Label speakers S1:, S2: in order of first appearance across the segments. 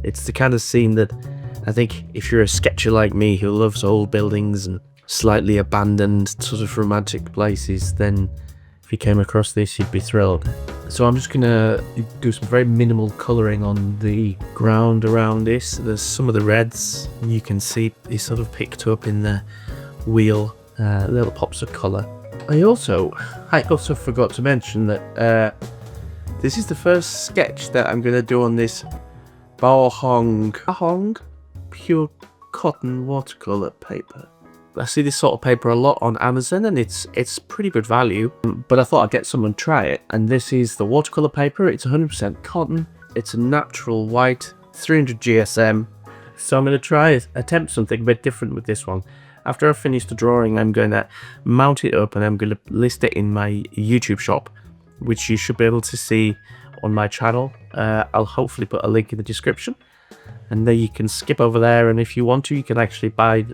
S1: It's the kind of scene that I think if you're a sketcher like me who loves old buildings and slightly abandoned sort of romantic places, then if you came across this, you'd be thrilled. So I'm just gonna do some very minimal colouring on the ground around this. There's some of the reds you can see is sort of picked up in the wheel, little pops of colour. I also forgot to mention that this is the first sketch that I'm gonna do on this Bahong pure cotton watercolour paper. I see this sort of paper a lot on Amazon, and it's pretty good value, but I thought I'd get some and try it. And this is the watercolor paper. It's 100% cotton. It's a natural white, 300 GSM. So I'm going to attempt something a bit different with this one. After I finish the drawing, I'm going to mount it up and I'm going to list it in my YouTube shop, which you should be able to see on my channel. I'll hopefully put a link in the description. And then you can skip over there, and if you want to, you can actually buy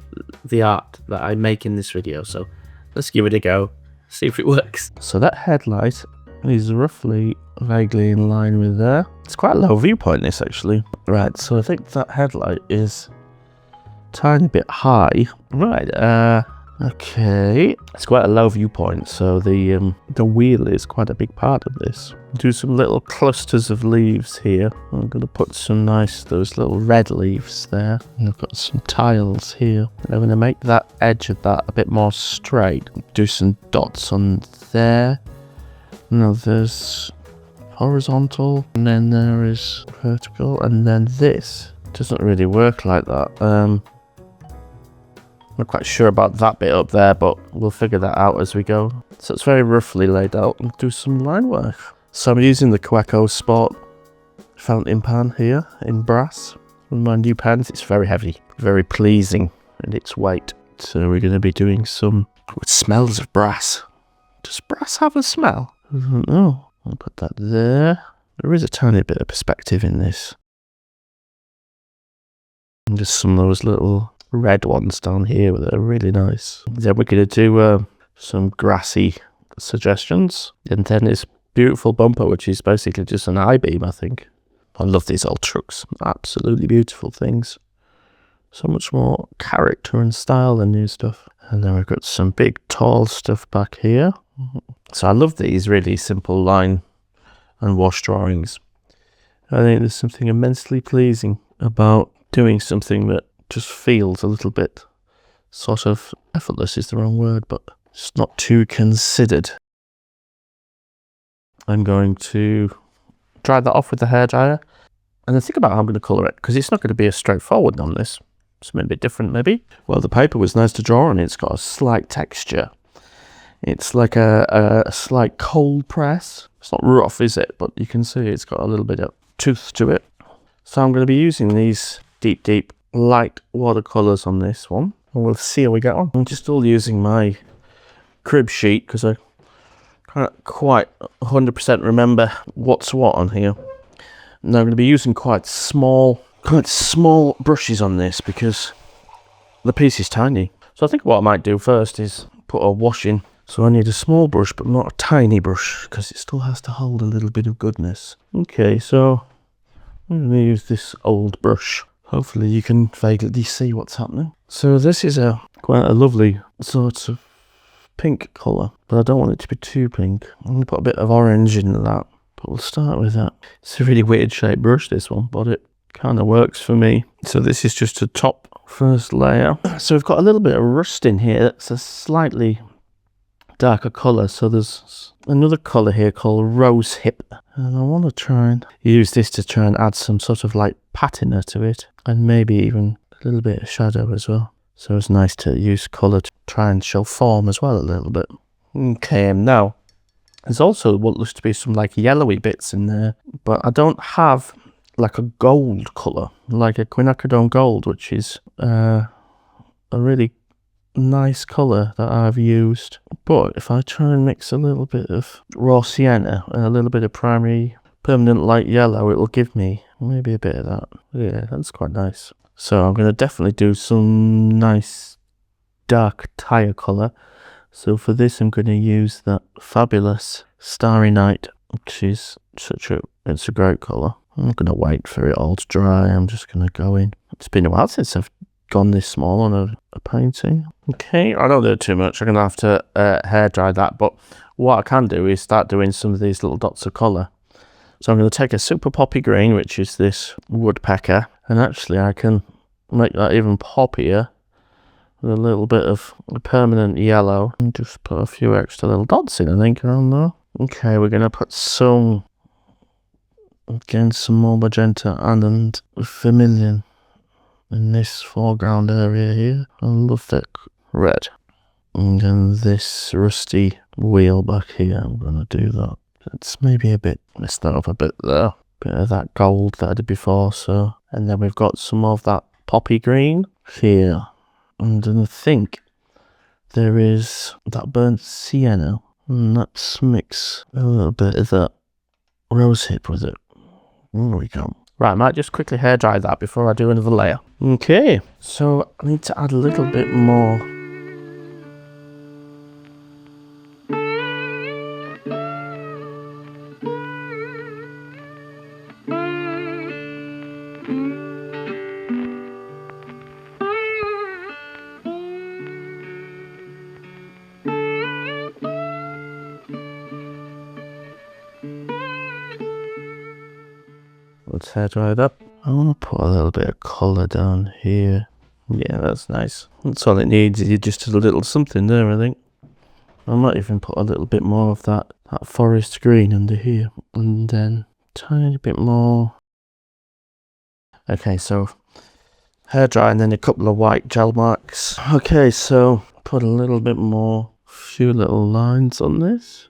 S1: the art that I make in this video. So let's give it a go, see if it works. So that headlight is roughly vaguely in line with there. It's quite a low viewpoint, this actually. Right, so I think that headlight is a tiny bit high. Right, okay. It's quite a low viewpoint, so the wheel is quite a big part of this. Do some little clusters of leaves here. I'm going to put those little red leaves there. And I've got some tiles here. And I'm going to make that edge of that a bit more straight. Do some dots on there. Now there's horizontal, and then there is vertical, and then this doesn't really work like that. I'm not quite sure about that bit up there, but we'll figure that out as we go. So it's very roughly laid out, and do some line work. So I'm using the Quaco Sport fountain pan here in brass. With my new pens, it's very heavy, very pleasing in its weight. So we're going to be doing some with smells of brass. Does brass have a smell? I don't know. I'll put that there. There is a tiny bit of perspective in this. And just some of those little red ones down here that are really nice. Then we're going to do some grassy suggestions, and then this beautiful bumper, which is basically just an I-beam, I think. I love these old trucks. Absolutely beautiful things. So much more character and style than new stuff. And then we've got some big tall stuff back here. So I love these really simple line and wash drawings. I think there's something immensely pleasing about doing something that just feels a little bit sort of effortless is the wrong word, but it's not too considered. I'm going to dry that off with the hairdryer, and then think about how I'm going to colour it, because it's not going to be as straightforward on this. Something a bit different maybe. Well, the paper was nice to draw on. It's got a slight texture. It's like a slight cold press. It's not rough, is it? But you can see it's got a little bit of tooth to it. So I'm going to be using these deep light watercolours on this one, and we'll see how we get on. I'm just still using my crib sheet because I can't quite 100% remember what's what on here. Now I'm going to be using quite small brushes on this because the piece is tiny. So I think what I might do first is put a wash in. So I need a small brush, but not a tiny brush, because it still has to hold a little bit of goodness. Okay, so I'm going to use this old brush. Hopefully you can vaguely see what's happening. So this is quite a lovely sort of pink colour, but I don't want it to be too pink. I'm going to put a bit of orange into that, but we'll start with that. It's a really weird shaped brush, this one, but it kind of works for me. So this is just a top first layer. So we've got a little bit of rust in here. That's a slightly darker colour. So there's another colour here called Rose Hip, and I want to try and use this to try and add some sort of like patina to it, and maybe even a little bit of shadow as well. So it's nice to use colour to try and show form as well a little bit. Okay, and now there's also what looks to be some like yellowy bits in there, but I don't have like a gold colour, like a quinacridone gold, which is a really nice colour that I've used. But if I try and mix a little bit of raw sienna and a little bit of primary permanent light yellow, it'll give me maybe a bit of that. Yeah, that's quite nice. So I'm going to definitely do some nice dark tire colour. So for this I'm going to use that fabulous Starry Night, which is it's a great colour. I'm not going to wait for it all to dry. I'm just going to go in. It's been a while since I've gone this small on a painting. Okay, I don't do too much. I'm going to have to hair dry that. But what I can do is start doing some of these little dots of colour. So I'm going to take a super poppy green, which is this woodpecker. And actually I can make that even poppier with a little bit of permanent yellow. And just put a few extra little dots in, I think, around there. Okay, we're going to put some... Again, some more magenta and vermilion in this foreground area here. I love that red. And then this rusty wheel back here, I'm going to do that. It's maybe a bit, messed that up a bit there. Bit of that gold that I did before, so. And then we've got some of that poppy green here. And then I think there is that burnt sienna. And let's mix a little bit of that rosehip with it. There we go. Right, I might just quickly hair dry that before I do another layer. Okay, so I need to add a little bit more. Let's hair dry it up. I want to put a little bit of colour down here. Yeah, that's nice. That's all it needs. Is just a little something there, I think. I might even put a little bit more of that forest green under here. And then tiny bit more. Okay, so hair dry and then a couple of white gel marks. Okay, so put a little bit more. A few little lines on this.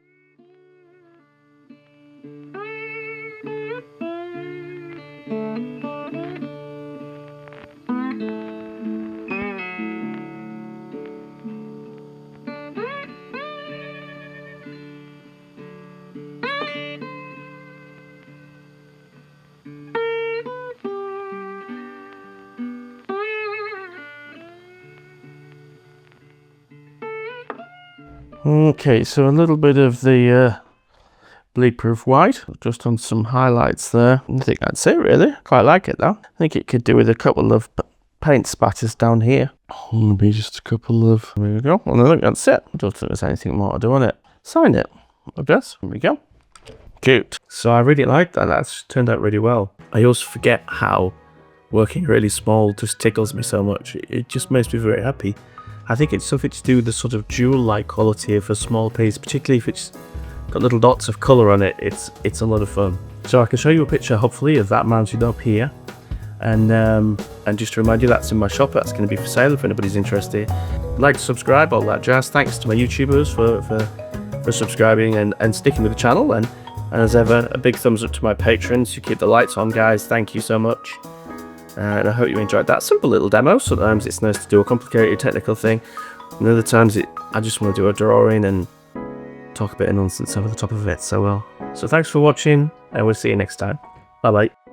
S1: Okay, so a little bit of the bleed-proof white, just on some highlights there. I think that's it, really. Quite like it, though. I think it could do with a couple of paint spatters down here. Maybe just a couple of... There we go. Well, I think that's it. I don't think there's anything more to do on it. Sign it, I guess. There we go. Cute. So I really like that. That's turned out really well. I always forget how working really small just tickles me so much. It just makes me very happy. I think it's something to do with the sort of jewel-like quality of a small piece, particularly if it's got little dots of colour on it. It's a lot of fun. So I can show you a picture, hopefully, of that mounted up here. And just to remind you, that's in my shop. That's going to be for sale if anybody's interested. Like, subscribe, all that jazz. Thanks to my YouTubers for subscribing and sticking with the channel. And as ever, a big thumbs up to my patrons who keep the lights on, guys. Thank you so much. And I hope you enjoyed that simple little demo. Sometimes it's nice to do a complicated technical thing, and other times I just want to do a drawing and talk a bit of nonsense over the top of it. So thanks for watching, and we'll see you next time. Bye bye.